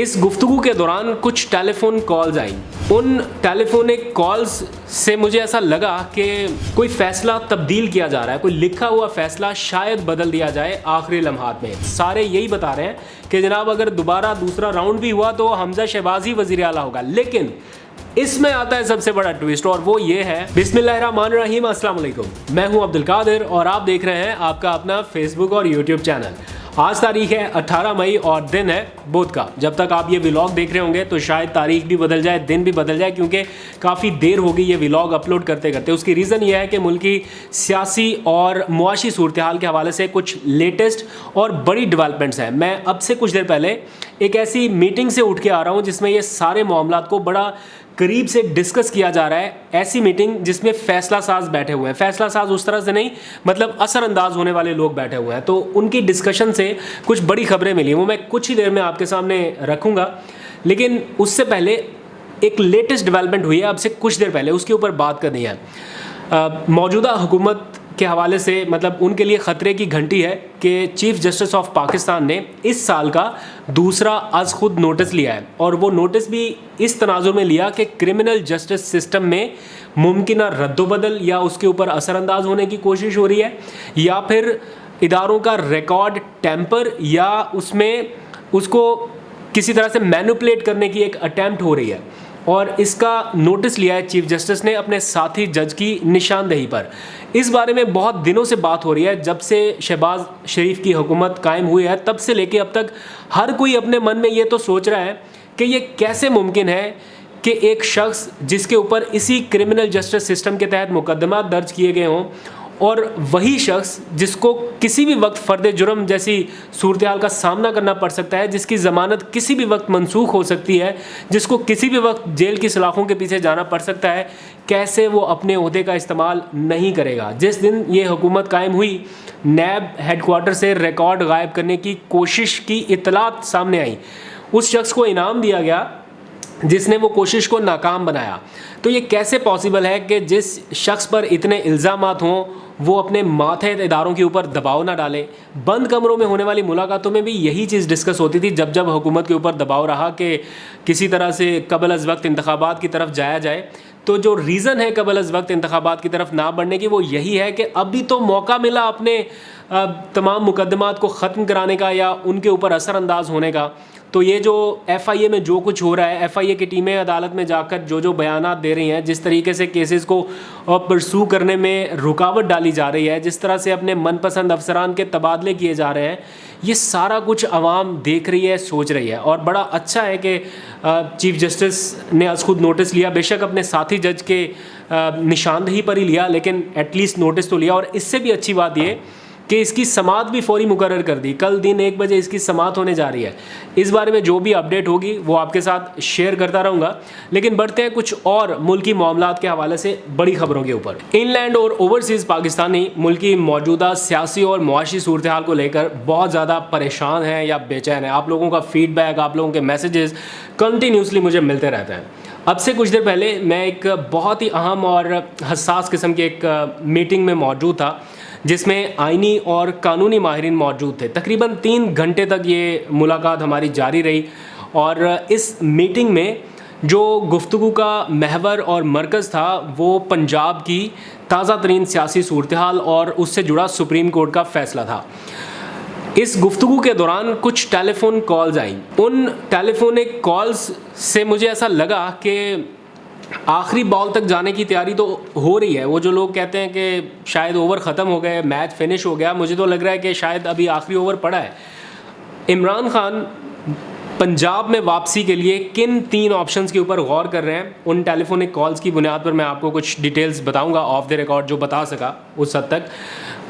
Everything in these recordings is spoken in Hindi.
इस गुफ्तगू के दौरान कुछ टेलीफोन कॉल्स आई। उन टेलीफोनिक कॉल्स से मुझे ऐसा लगा कि कोई फ़ैसला तब्दील किया जा रहा है, कोई लिखा हुआ फ़ैसला शायद बदल दिया जाए आखिरी लम्हात में। सारे यही बता रहे हैं कि जनाब अगर दोबारा दूसरा राउंड भी हुआ तो हमज़ा शहबाज ही वज़ीर आला होगा। लेकिन इसमें आता है सबसे बड़ा ट्विस्ट और वो ये है, बिस्मिल्लाहिर्रहमानिर्रहीम, अस्सलाम वालेकुम। मैं हूं अब्दुल कादिर और आप देख रहे हैं आपका अपना फेसबुक और यूट्यूब चैनल। आज तारीख है 18 मई और दिन है बुध का। जब तक आप ये व्लॉग देख रहे होंगे तो शायद तारीख भी बदल जाए, दिन भी बदल जाए, क्योंकि काफ़ी देर हो गई ये व्लॉग अपलोड करते करते। उसकी रीज़न ये है कि मुल्क की सियासी और मुआशी सूरत हाल के हवाले से कुछ लेटेस्ट और बड़ी डेवलपमेंट्स हैं। मैं अब से कुछ देर पहले एक ऐसी मीटिंग से उठ के आ रहा हूँ जिसमें ये सारे मामलात को बड़ा करीब से डिस्कस किया जा रहा है। ऐसी मीटिंग जिसमें फ़ैसला साज बैठे हुए हैं। फ़ैसला साज उस तरह से नहीं, मतलब असरअंदाज होने वाले लोग बैठे हुए हैं। तो उनकी डिस्कशन से कुछ बड़ी खबरें मिली, वो मैं कुछ ही देर में आपके सामने रखूँगा। लेकिन उससे पहले एक लेटेस्ट डेवलपमेंट हुई है अब से कुछ देर पहले, उसके ऊपर बात करनी है। मौजूदा हुकूमत के हवाले से, मतलब उनके लिए ख़तरे की घंटी है कि चीफ़ जस्टिस ऑफ पाकिस्तान ने इस साल का दूसरा अज़ खुद नोटिस लिया है। और वो नोटिस भी इस तनाजुर में लिया कि क्रिमिनल जस्टिस सिस्टम में मुमकिना रद्दोबदल या उसके ऊपर असरअंदाज होने की कोशिश हो रही है, या फिर इदारों का रिकॉर्ड टेम्पर या उसमें उसको किसी तरह से मैनिपुलेट करने की एक अटैम्प्ट हो रही है। और इसका नोटिस लिया है चीफ जस्टिस ने अपने साथी जज की निशानदेही पर। इस बारे में बहुत दिनों से बात हो रही है, जब से शहबाज शरीफ की हुकूमत कायम हुई है तब से लेके अब तक हर कोई अपने मन में ये तो सोच रहा है कि ये कैसे मुमकिन है कि एक शख्स जिसके ऊपर इसी क्रिमिनल जस्टिस सिस्टम के तहत मुकदमा दर्ज किए गए हों और वही शख्स जिसको किसी भी वक्त फ़र्द जुर्म जैसी सूरत हाल का सामना करना पड़ सकता है, जिसकी ज़मानत किसी भी वक्त मनसूख हो सकती है, जिसको किसी भी वक्त जेल की सलाखों के पीछे जाना पड़ सकता है, कैसे वो अपने ओहदे का इस्तेमाल नहीं करेगा। जिस दिन ये हुकूमत कायम हुई, नैब हेडक्वार्टर से रिकॉर्ड गायब करने की कोशिश की इतलात सामने आई। उस शख्स को इनाम दिया गया जिसने वो कोशिश को नाकाम बनाया। तो ये कैसे पॉसिबल है कि जिस शख्स पर इतने इल्ज़ामात हों वो अपने मातहत इदारों के ऊपर दबाव ना डाले। बंद कमरों में होने वाली मुलाकातों में भी यही चीज़ डिस्कस होती थी, जब जब हुकूमत के ऊपर दबाव रहा कि किसी तरह से कबल अज़ वक्त इंतखाबात की तरफ जाया जाए। तो जो रीज़न है कबल अज़ वक्त इंतखाबात की तरफ ना बढ़ने की वो यही है कि अभी तो मौका मिला अपने तमाम मुकदमात को ख़त्म कराने का या उनके ऊपर असरअंदाज होने का। तो ये जो FIA में जो कुछ हो रहा है, FIA की टीमें अदालत में जाकर जो बयानात दे रही हैं, जिस तरीके से केसेस को परसू करने में रुकावट डाली जा रही है, जिस तरह से अपने मनपसंद अफसरान के तबादले किए जा रहे हैं, ये सारा कुछ अवाम देख रही है, सोच रही है। और बड़ा अच्छा है कि चीफ जस्टिस ने आज खुद नोटिस लिया, बेशक अपने साथी जज के निशानदेही पर ही लिया, लेकिन एटलीस्ट नोटिस तो लिया। और इससे भी अच्छी बात ये कि इसकी समाअत भी फौरी मुकर्रर कर दी। कल दिन 1 बजे इसकी समाअत होने जा रही है। इस बारे में जो भी अपडेट होगी वो आपके साथ शेयर करता रहूँगा। लेकिन बढ़ते हैं कुछ और मुल्की मामलात के हवाले से बड़ी खबरों के ऊपर। इनलैंड और ओवरसीज़ पाकिस्तानी मुल्क की मौजूदा सियासी और मुआशी सूरत हाल को लेकर बहुत ज़्यादा परेशान हैं या बेचैन हैं। आप लोगों का फीडबैक, आप लोगों के मैसेजेस कंटिन्यूसली मुझे मिलते रहते हैं। अब से कुछ देर पहले मैं एक बहुत ही अहम और हसास किस्म की एक मीटिंग में मौजूद था, जिसमें आइनी और कानूनी माहिरीन मौजूद थे। तकरीबन 3 घंटे तक ये मुलाकात हमारी जारी रही। और इस मीटिंग में जो गुफ्तगू का महवर और मरकज़ था वो पंजाब की ताज़ा तरीन सियासी सूरत हाल और उससे जुड़ा सुप्रीम कोर्ट का फ़ैसला था। इस गुफ्तगू के दौरान कुछ टेलीफोन कॉल्स आई। उन टेलीफोनिक कॉल्स से मुझे ऐसा लगा कि आखिरी बॉल तक जाने की तैयारी तो हो रही है। वो जो लोग कहते हैं कि शायद ओवर ख़त्म हो गए, मैच फिनिश हो गया, मुझे तो लग रहा है कि शायद अभी आखिरी ओवर पड़ा है। इमरान खान पंजाब में वापसी के लिए किन 3 ऑप्शंस के ऊपर गौर कर रहे हैं, उन टेलीफोनिक कॉल्स की बुनियाद पर मैं आपको कुछ डिटेल्स बताऊंगा ऑफ द रिकॉर्ड, जो बता सका उस हद तक।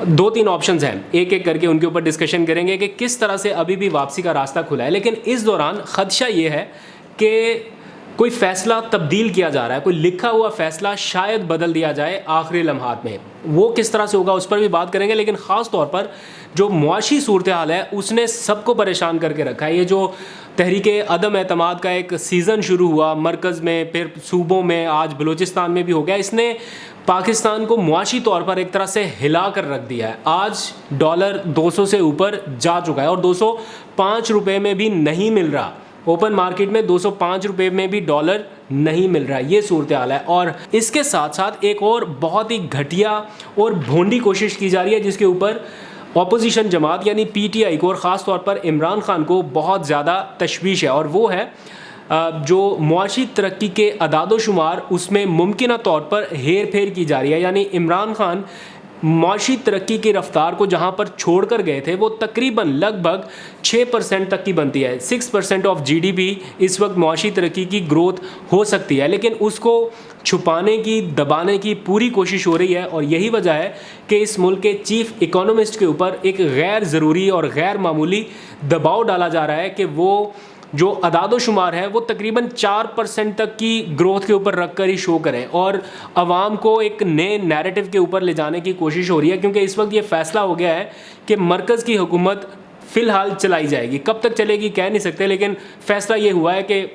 2-3 ऑप्शंस हैं, एक एक करके उनके ऊपर डिस्कशन करेंगे कि किस तरह से अभी भी वापसी का रास्ता खुला है। लेकिन इस दौरान ख़दशा ये है कि कोई फ़ैसला तब्दील किया जा रहा है, कोई लिखा हुआ फ़ैसला शायद बदल दिया जाए आखिरी लम्हात में। वो किस तरह से होगा उस पर भी बात करेंगे। लेकिन ख़ास तौर पर जो मुआशी सूरत हाल है उसने सबको परेशान करके रखा है। ये जो तहरीके अदम एतमाद का एक सीज़न शुरू हुआ मरकज़ में, फिर सूबों में, आज बलूचिस्तान में भी हो गया, इसने पाकिस्तान को मुआशी तौर पर एक तरह से हिला कर रख दिया है। आज डॉलर 200 से ऊपर जा चुका है और 205 रुपये में भी नहीं मिल रहा। ओपन मार्केट में 205 रुपये में भी डॉलर नहीं मिल रहा है। ये सूरत हाल है। और इसके साथ साथ एक और बहुत ही घटिया और भोंडी कोशिश की जा रही है जिसके ऊपर ऑपोजिशन जमात यानी पीटीआई को और ख़ास तौर पर इमरान खान को बहुत ज़्यादा तशवीश है, और वो है जो मुआशी तरक्की के अदादोशुमार उसमें मुमकिन तौर पर हेर फेर की जा रही है। यानी इमरान खान मुआशी तरक्की की रफ्तार को जहाँ पर छोड़ कर गए थे वो तकरीबन लगभग 6% तक की बनती है। 6% ऑफ जीडीपी इस वक्त मुआशी तरक्की की ग्रोथ हो सकती है, लेकिन उसको छुपाने की, दबाने की पूरी कोशिश हो रही है। और यही वजह है कि इस मुल्क के चीफ इकोनॉमिस्ट के ऊपर एक गैर ज़रूरी और गैर मामूली दबाव डाला जा रहा है कि वो जो अदादोशुमार है वो तकरीबन 4% तक की ग्रोथ के ऊपर रख कर ही शो करें और आवाम को एक नए नैरेटिव के ऊपर ले जाने की कोशिश हो रही है। क्योंकि इस वक्त ये फैसला हो गया है कि मरकज़ की हुकूमत फ़िलहाल चलाई जाएगी, कब तक चलेगी कह नहीं सकते, लेकिन फ़ैसला ये हुआ है कि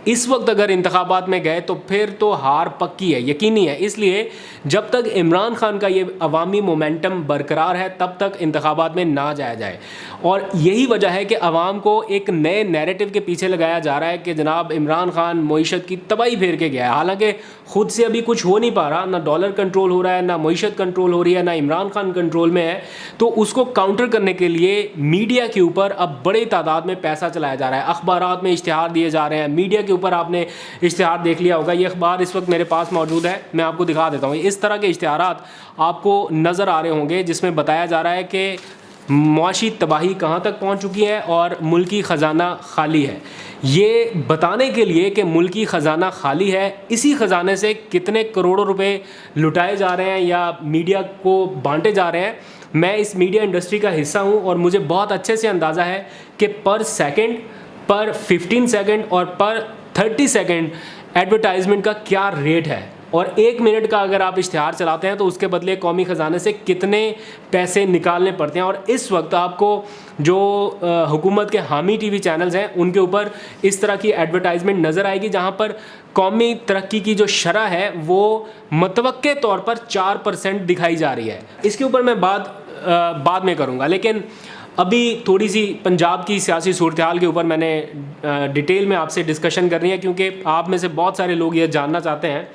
इस वक्त अगर इंतखाबात में गए तो फिर तो हार पक्की है, यकीनी है। इसलिए जब तक इमरान खान का ये अवामी मोमेंटम बरकरार है तब तक इंतखाबात में ना जाया जाए। और यही वजह है कि अवाम को एक नए नैरेटिव के पीछे लगाया जा रहा है कि जनाब इमरान खान मईशत की तबाही फेर के गया है। हालांकि ख़ुद से अभी कुछ हो नहीं पा रहा, ना डॉलर कंट्रोल हो रहा है, ना मईशत कंट्रोल हो रही है, ना इमरान खान कंट्रोल में है। तो उसको काउंटर करने के लिए मीडिया के ऊपर अब बड़ी तादाद में पैसा चलाया जा रहा है। अखबारात में इश्तिहार दिए जा रहे हैं, मीडिया के ऊपर आपने इश्तिहार देख लिया होगा। ये अखबार इस वक्त मेरे पास मौजूद है, मैं आपको दिखा देता हूँ। इस तरह के इश्तिहारात आपको नज़र आ रहे होंगे जिसमें बताया जा रहा है कि मुआशी तबाही कहाँ तक पहुँच चुकी है और मुल्की ख़जाना खाली है। ये बताने के लिए कि मुल्की ख़जाना खाली है, इसी ख़जाने से कितने करोड़ों रुपए लुटाए जा रहे हैं या मीडिया को बांटे जा रहे हैं। मैं इस मीडिया इंडस्ट्री का हिस्सा हूँ और मुझे बहुत अच्छे से अंदाज़ा है कि पर सेकंड, पर 15 सेकंड और पर 30 सेकंड एडवर्टाइजमेंट का क्या रेट है। और 1 मिनट का अगर आप इश्तिहार चलाते हैं तो उसके बदले कौमी ख़जाने से कितने पैसे निकालने पड़ते हैं। और इस वक्त आपको जो हुकूमत के हामी टीवी चैनल्स हैं उनके ऊपर इस तरह की एडवर्टाइजमेंट नज़र आएगी जहां पर कौमी तरक्की की जो शरह है वो मतवक्के तौर पर 4% दिखाई जा रही है। इसके ऊपर मैं बाद में करूँगा, लेकिन अभी थोड़ी सी पंजाब की सियासी सूरत हाल के ऊपर मैंने डिटेल में आपसे डिस्कशन करनी है, क्योंकि आप में से बहुत सारे लोग ये जानना चाहते हैं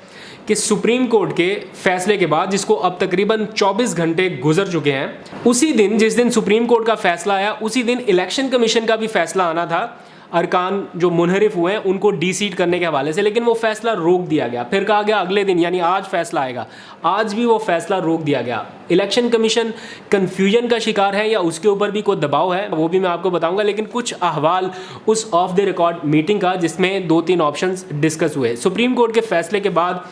कि सुप्रीम कोर्ट के फैसले के बाद, जिसको अब तकरीबन 24 घंटे गुजर चुके हैं, उसी दिन जिस दिन सुप्रीम कोर्ट का फैसला आया उसी दिन इलेक्शन कमीशन का भी फैसला आना था अरकान जो मुनहरिफ हुए हैं उनको डी-सीट करने के हवाले से, लेकिन वो फैसला रोक दिया गया। फिर कहा गया अगले दिन यानी आज फैसला आएगा, आज भी वो फैसला रोक दिया गया। इलेक्शन कमीशन कन्फ्यूजन का शिकार है या उसके ऊपर भी कोई दबाव है वो भी मैं आपको बताऊंगा, लेकिन कुछ अहवाल उस ऑफ द रिकॉर्ड मीटिंग का जिसमें 2-3 ऑप्शंस डिस्कस हुए। सुप्रीम कोर्ट के फैसले के बाद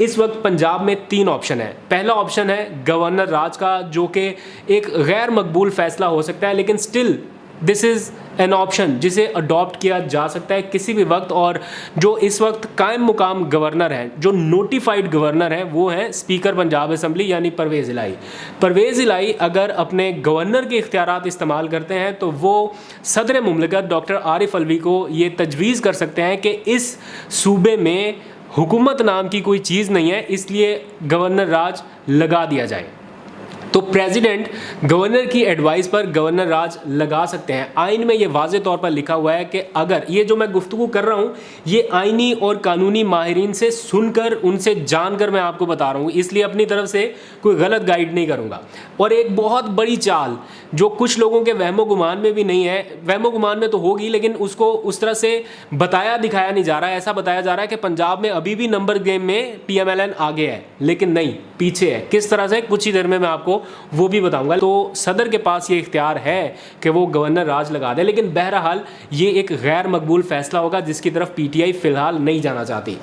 इस वक्त पंजाब में 3 ऑप्शन है। पहला ऑप्शन है गवर्नर राज का, जो कि एक गैर मकबूल फैसला हो सकता है, लेकिन still this is an option जिसे अडॉप्ट किया जा सकता है किसी भी वक्त। और जो इस वक्त कायम मुकाम गवर्नर हैं, जो नोटिफाइड गवर्नर हैं, वो हैं स्पीकर पंजाब असम्बली यानी परवेज़ इलाही। परवेज़ इलाही अगर अपने गवर्नर के इख्तियारात इस्तेमाल करते हैं तो वो सदर मुमलिकत डॉक्टर आरिफ अलवी को ये तजवीज़ कर सकते हैं कि इस सूबे में हुकूमत नाम की कोई चीज़ नहीं है, इसलिए गवर्नर राज लगा दिया जाए। तो प्रेसिडेंट गवर्नर की एडवाइस पर गवर्नर राज लगा सकते हैं। आइन में ये वाज़े तौर पर लिखा हुआ है कि अगर ये जो मैं गुफ्तगू कर रहा हूँ ये आइनी और कानूनी माहिरीन से सुनकर, उनसे जानकर मैं आपको बता रहा हूँ, इसलिए अपनी तरफ से कोई गलत गाइड नहीं करूँगा। और एक बहुत बड़ी चाल जो कुछ लोगों के वहमो गुमान में भी नहीं है, वहमो गुमान में तो होगी लेकिन उसको उस तरह से बताया दिखाया नहीं जा रहा है। ऐसा बताया जा रहा है कि पंजाब में अभी भी नंबर गेम में PMLN आगे है, लेकिन नहीं, पीछे है। किस तरह से, कुछ ही देर में मैं आपको वो भी बताऊंगा। तो सदर के पास ये इख्तियार है कि वो गवर्नर राज लगा दे, लेकिन बहरहाल ये एक गैर मकबूल फैसला होगा जिसकी तरफ PTI फिलहाल नहीं जाना चाहती।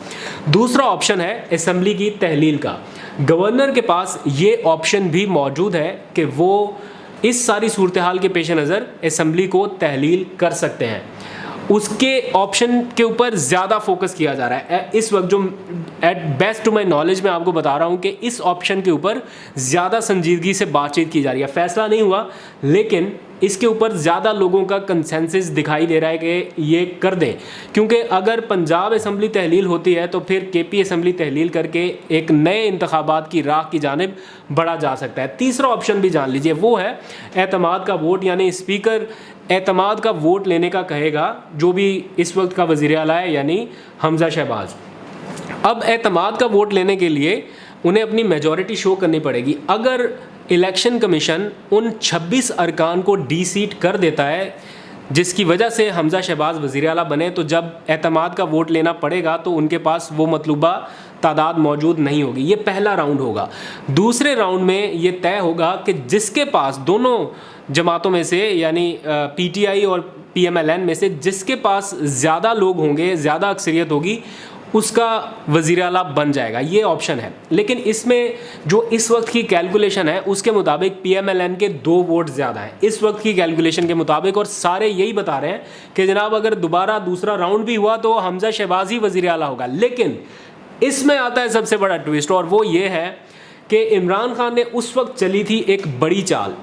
दूसरा ऑप्शन है असम्बली की तहलील का। गवर्नर के पास ये ऑप्शन भी मौजूद है कि वो इस सारी सूरत हाल के पेश नज़र असम्बली को तहलील कर सकते हैं। उसके ऑप्शन के ऊपर ज़्यादा फोकस किया जा रहा है इस वक्त। जो at best to my knowledge मैं आपको बता रहा हूँ कि इस ऑप्शन के ऊपर ज़्यादा संजीदगी से बातचीत की जा रही है। फैसला नहीं हुआ लेकिन इसके ऊपर ज़्यादा लोगों का कंसेंसस दिखाई दे रहा है कि ये कर दें, क्योंकि अगर पंजाब असम्बली तहलील होती है तो फिर KP असम्बली तहलील करके एक नए इंतखाबात की राह की जानिब बढ़ा जा सकता है। तीसरा ऑप्शन भी जान लीजिए, वो है एतमाद का वोट, यानी स्पीकर एतमाद का वोट लेने का कहेगा जो भी इस वक्त का वज़ीर आला है, यानी हमज़ा शहबाज। अब एतमाद का वोट लेने के लिए उन्हें अपनी मेजॉरिटी शो करनी पड़ेगी। अगर इलेक्शन कमीशन उन 26 अरकान को डी सीट कर देता है जिसकी वजह से हमज़ा शहबाज वज़ीर आला बने, तो जब एतमाद का वोट लेना पड़ेगा तो उनके पास वो मतलूबा तादाद मौजूद नहीं होगी। ये पहला राउंड होगा। दूसरे राउंड में ये तय होगा कि जिसके पास दोनों जमातों में से, यानी पीटीआई और पीएमएलएन में से जिसके पास ज़्यादा लोग होंगे, ज़्यादा अक्सरियत होगी, उसका वज़ीर आला बन जाएगा। ये ऑप्शन है। लेकिन इसमें जो इस वक्त की कैलकुलेशन है उसके मुताबिक पीएमएलएन के 2 वोट ज़्यादा हैं इस वक्त की कैलकुलेशन के मुताबिक, और सारे यही बता रहे हैं कि जनाब अगर दोबारा दूसरा राउंड भी हुआ तो हमज़ा शहबाज ही वज़ीर आला होगा। लेकिन इसमें आता है सबसे बड़ा ट्विस्ट, और वो ये है कि इमरान खान ने उस वक्त चली थी एक बड़ी चाल,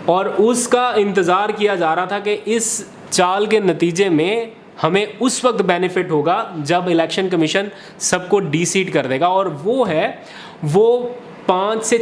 और उसका इंतज़ार किया जा रहा था कि इस चाल के नतीजे में हमें उस वक्त बेनिफिट होगा जब इलेक्शन कमीशन सबको डी सीट कर देगा, और वो 5 से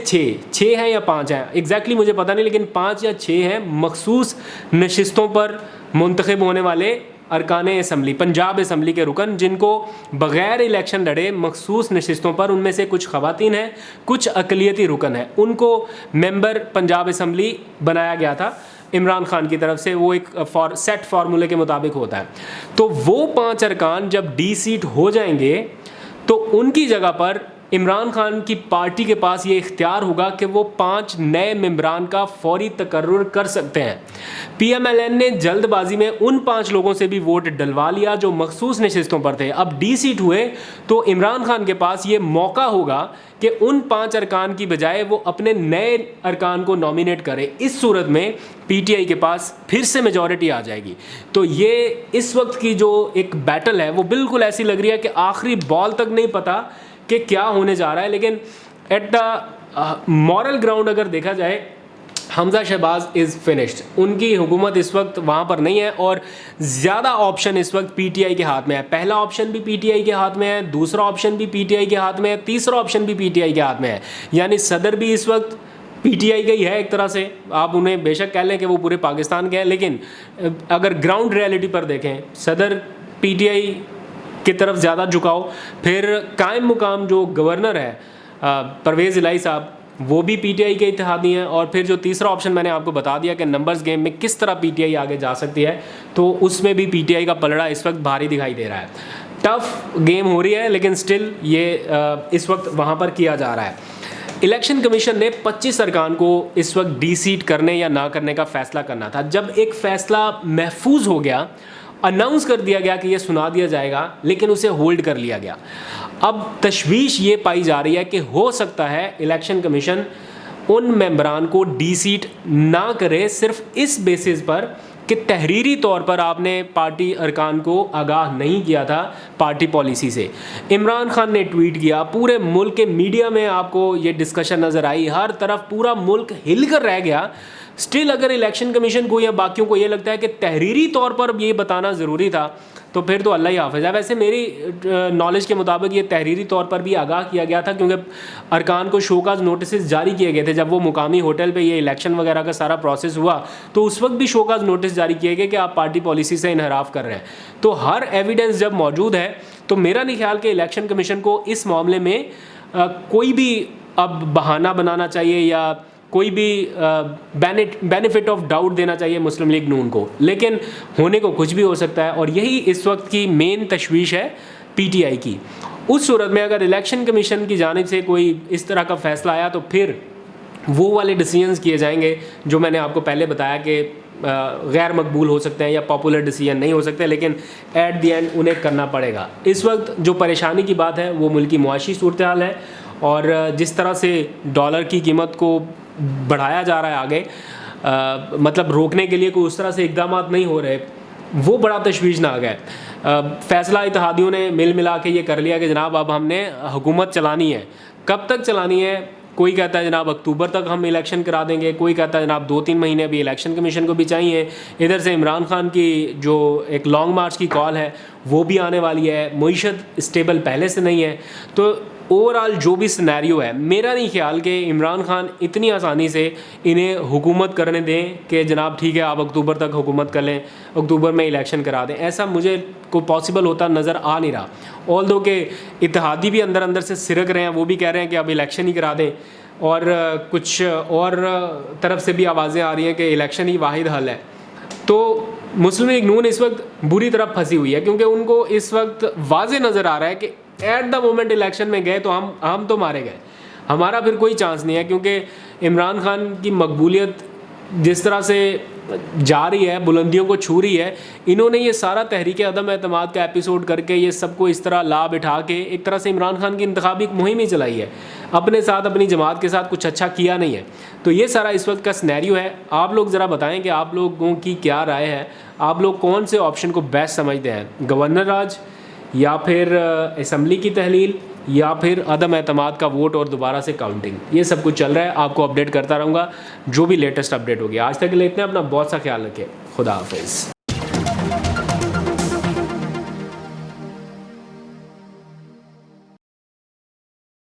6 हैं या 5 हैं एग्जैक्टली मुझे पता नहीं, लेकिन 5 या 6 हैं मखसूस नशिस्तों पर मुंतखब होने वाले अरकान असम्बली, पंजाब असम्बली के रुकन, जिनको बग़ैर इलेक्शन लड़े मखसूस नशिस्तों पर, उनमें से कुछ ख़वातीन हैं, कुछ अक़लियती रुकन हैं, उनको मेंबर पंजाब असम्बली बनाया गया था इमरान खान की तरफ से। वो एक सेट फार्मूले के मुताबिक होता है। तो वो 5 अरकान जब डी सीट हो जाएंगे तो उनकी जगह पर इमरान खान की पार्टी के पास ये इख्तियार होगा कि वो 5 नए मेंबरान का फौरी तकर्रुर कर सकते हैं। पीएमएलएन ने जल्दबाजी में उन 5 लोगों से भी वोट डलवा लिया जो मखसूस नशिस्तों पर थे। अब डी सीट हुए तो इमरान खान के पास ये मौका होगा कि उन 5 अरकान की बजाय वो अपने नए अरकान को नॉमिनेट करे। इस सूरत में पीटीआई के पास फिर से मेजॉरिटी आ जाएगी। तो ये इस वक्त की जो एक बैटल है वो बिल्कुल ऐसी लग रही है कि आखिरी बॉल तक नहीं पता कि क्या होने जा रहा है। लेकिन एट द मॉरल ग्राउंड अगर देखा जाए, हमज़ा शहबाज इज़ फिनिश्ड। उनकी हुकूमत इस वक्त वहाँ पर नहीं है, और ज़्यादा ऑप्शन इस वक्त पीटीआई के हाथ में है। पहला ऑप्शन भी पीटीआई के हाथ में है, दूसरा ऑप्शन भी पीटीआई के हाथ में है, तीसरा ऑप्शन भी पीटीआई के हाथ में है। यानी सदर भी इस वक्त पीटीआई का ही है एक तरह से। आप उन्हें बेशक कह लें कि वो पूरे पाकिस्तान के हैं, लेकिन अगर ग्राउंड रियलिटी पर देखें, सदर पीटीआई की तरफ ज़्यादा झुकाओ। फिर कायम मुकाम जो गवर्नर है परवेज़ इलाही साहब, वो भी पीटीआई के इत्तेहादी हैं। और फिर जो तीसरा ऑप्शन मैंने आपको बता दिया कि नंबर्स गेम में किस तरह पीटीआई आगे जा सकती है, तो उसमें भी पीटीआई का पलड़ा इस वक्त भारी दिखाई दे रहा है। टफ गेम हो रही है, लेकिन स्टिल ये इस वक्त वहाँ पर किया जा रहा है। इलेक्शन कमीशन ने 25 अरकान को इस वक्त डी सीट करने या ना करने का फ़ैसला करना था। जब एक फ़ैसला महफूज हो गया, अनाउंस कर दिया गया कि ये सुना दिया जाएगा, लेकिन उसे होल्ड कर लिया गया। अब तशवीश ये पाई जा रही है कि हो सकता है इलेक्शन कमीशन उन मेंबरान को डी सीट ना करे, सिर्फ इस बेसिस पर कि तहरीरी तौर पर आपने पार्टी अरकान को आगाह नहीं किया था पार्टी पॉलिसी से। इमरान खान ने ट्वीट किया, पूरे मुल्क के मीडिया में आपको ये डिस्कशन नज़र आई, हर तरफ पूरा मुल्क हिल कर रह गया। स्टिल अगर इलेक्शन कमीशन को या बाकियों को ये लगता है कि तहरीरी तौर पर ये बताना ज़रूरी था, तो फिर तो अल्लाह ही हाफ़िज़ है। वैसे मेरी नॉलेज के मुताबिक ये तहरीरी तौर पर भी आगाह किया गया था, क्योंकि अरकान को शोकाज नोटिस जारी किए गए थे। जब वो मुकामी होटल पे ये इलेक्शन वगैरह का सारा प्रोसेस हुआ, तो उस वक्त भी शोकाज नोटिस जारी किए गए कि आप पार्टी पॉलिसी से इनहराफ कर रहे हैं। तो हर एविडेंस जब मौजूद है, तो मेरा नहीं ख्याल कि इलेक्शन कमीशन को इस मामले में कोई भी अब बहाना बनाना चाहिए या कोई भी बेनिफिट ऑफ डाउट देना चाहिए मुस्लिम लीग नून को। लेकिन होने को कुछ भी हो सकता है, और यही इस वक्त की मेन तशवीश है पीटीआई की। उस सूरत में अगर इलेक्शन कमीशन की जानिब से कोई इस तरह का फ़ैसला आया, तो फिर वो वाले डिसीजंस किए जाएंगे जो मैंने आपको पहले बताया कि गैर मकबूल हो सकते हैं या पॉपुलर डिसीजन नहीं हो सकते, लेकिन एट दी एंड उन्हें करना पड़ेगा। इस वक्त जो परेशानी की बात है वो मुल्क की मुआशी सूरत हाल है, और जिस तरह से डॉलर की कीमत को बढ़ाया जा रहा है आगे, मतलब रोकने के लिए कोई उस तरह से इकदाम नहीं हो रहे, वो बड़ा तशवीशनाक है। फ़ैसला इत्तेहादियों ने मिल मिला के ये कर लिया कि जनाब अब हमने हुकूमत चलानी है। कब तक चलानी है? कोई कहता है जनाब अक्टूबर तक हम इलेक्शन करा देंगे, कोई कहता है जनाब 2-3 महीने अभी इलेक्शन कमीशन को भी चाहिए। इधर से इमरान खान की जो एक लॉन्ग मार्च की कॉल है वो भी आने वाली है, मईशत स्टेबल पहले से नहीं है। तो ओवरऑल जो भी सिनेरियो है, मेरा नहीं ख्याल कि इमरान खान इतनी आसानी से इन्हें हुकूमत करने दें कि जनाब ठीक है आप अक्टूबर तक हुकूमत कर लें, अक्टूबर में इलेक्शन करा दें। ऐसा मुझे को पॉसिबल होता नज़र आ नहीं रहा। ऑल दो के इत्तेहादी भी अंदर अंदर से सिरक रहे हैं, वो भी कह रहे हैं कि अब इलेक्शन ही करा दें, और कुछ और तरफ से भी आवाज़ें आ रही हैं कि इलेक्शन ही वाहिद हल है। तो मुस्लिम लीग नून इस वक्त बुरी तरह फंसी हुई है, क्योंकि उनको इस वक्त वाज़े नज़र आ रहा है कि एट द मोमेंट इलेक्शन में गए तो हम तो मारे गए, हमारा फिर कोई चांस नहीं है। क्योंकि इमरान खान की मकबूलियत जिस तरह से जा रही है, बुलंदियों को छू रही है, इन्होंने ये सारा तहरीक अदम एतमाद का एपिसोड करके ये सबको इस तरह ला बिठा के एक तरह से इमरान खान की इंतखाबी मुहिम ही चलाई है, अपने साथ अपनी जमात के साथ कुछ अच्छा किया नहीं है। तो ये सारा इस वक्त का सिनेरियो है। आप लोग ज़रा बताएं कि आप लोगों की क्या राय है, आप लोग कौन से ऑप्शन को बेस्ट समझते हैं, गवर्नर राज या फिर असम्बली की तहलील या फिर अदम एतमाद का वोट और दोबारा से काउंटिंग। ये सब कुछ चल रहा है, आपको अपडेट करता रहूँगा जो भी लेटेस्ट अपडेट होगी। आज तक के लिए इतना, अपना बहुत सा ख्याल रखें, खुदा हाफिज़।